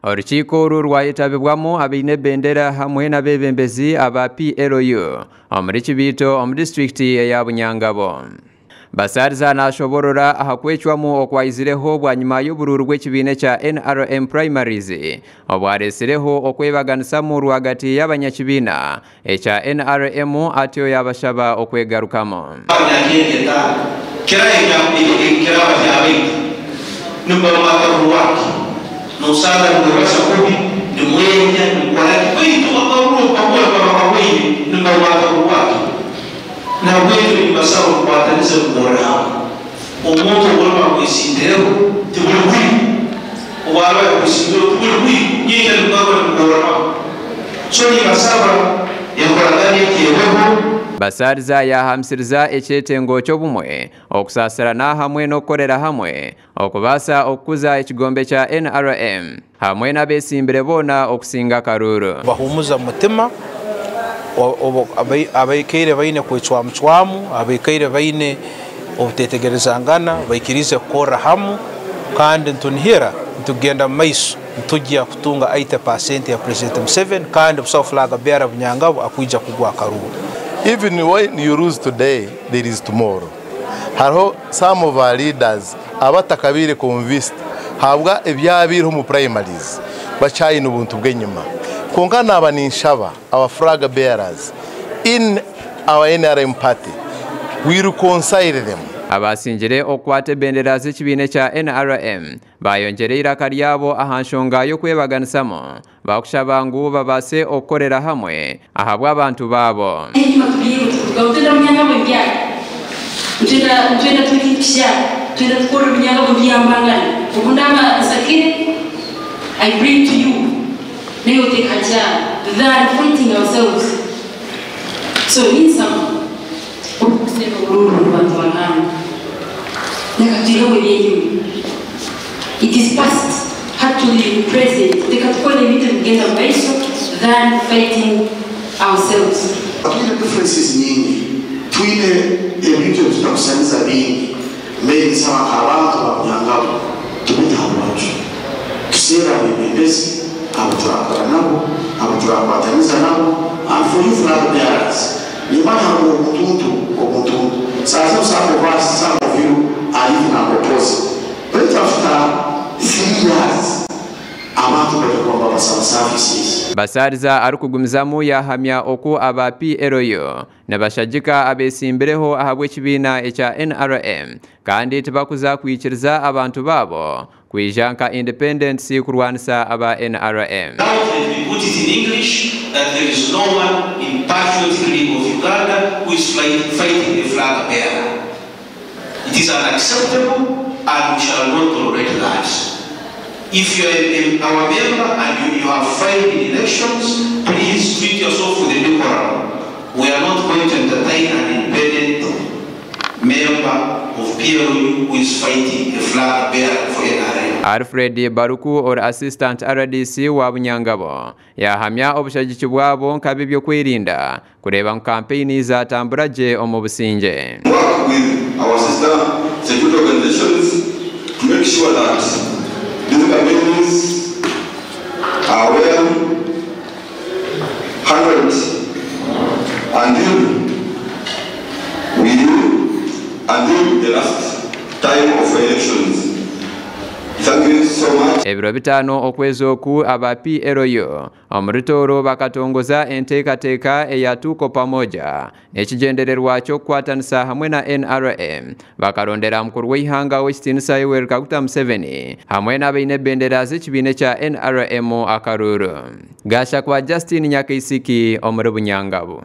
Orukiiko oru rwayetabibwamu abaine bendera hamwe n'abebembezi aba PLU omuri Kibito omu disitulikiti eya Bunyangabo. Basariza nashoborora ahakwechwamu okwayizireho bwanyuma y'obururu bw'ekibiine kya NRM Primaries obwaresireho okwebaganisamu rwagati y'abanyakibiina ekya NRM atyo yabashaba okwegarukamo. Na wetu ni basao kuwataniza mbora umuntu ngoma kwisindero tubulwi ubara kwisindero tubulwi nyinga ngoma mbora so ni basaba yakoradani kiyeho. Basariza yahamsiriza ekyetengo ky'obumwe okusasirana hamwe n'okukorera hamwe okubasa okukuza ekigombe kya NRM hamwe n'abesimbire bona okusinga karuru bahumuza mutima abaikaire baine kwechwamu abaikaire baine obutetegerezangana baikirize kukora hamu kandi ntunihira ntugenda maiso ntujja kutunga 80% ya President Museveni kandi South Flag Beara Bunyangabo akuija kugwa karuru. Even when you lose today, there is tomorrow. Hariho some of our leaders abatakabire convinced habwa ebyabiriho mu primaries bachayina ubuntu bw'enyuma kongana abaninshaba our flag bearers in our NRM party we reconcile them. Abasingire okwate bendera z'ekibiine kya NRM bayongere iraka ryabo ahanshonga yo kwebaganisamo bakushaba ngu babase okorera hamwe ahabwa abantu babo. I bring to you Neote Kaja than fighting ourselves. So in some it is past, actually present. They can call a little together than fighting ourselves. The differences in between the regions of Sansa being made some Karat or Bunyangabo to meet our watch. To say that we may miss our track and for you flag bearers, you might have Ubuntu. Some of you are even our opposite. But after 3 years, Basariza arukugumizamu yahamya oku aba PLU nabashagika abesimbireho ahabwe kibiina ekya NRM kandi tibakuza kwikiriza abantu babo kwijanka independence kurwanisa aba NRM. Now we put it in English that there is no one in patriotic league of Uganda who is fighting the flag bearer. It is unacceptable and we shall not tolerate that. If you are our member and you have failed in elections, please treat yourself with a decorum. We are not going to entertain an independent member of PLU who is fighting a flag bearer for NRM. Alfred Baruku or Assistant RDC wa Bunyangabo yahamya obushagiki bwabo nkabibyo kwirinda kureba campaign za tamburaje omu businge. Work with our sister security organizations to make sure that these campaigns are well handled until the last time of elections. Thank you so much. Ebiro bitano okwezi oku aba PLU omurutoro bakatongoza enteekateeka eya tuko pamoja n'ekigendererwa ky'okukwatanisa hamwe na NRM bakarondera mukuru w'ihanga w'ekitiinisa Yoweri Kaguta Museveni hamwe n'abaine bendera z'ekibiine kya NRM akaruru. Gasha kwa Justin Nyakaisiki omuri Bunyangabo.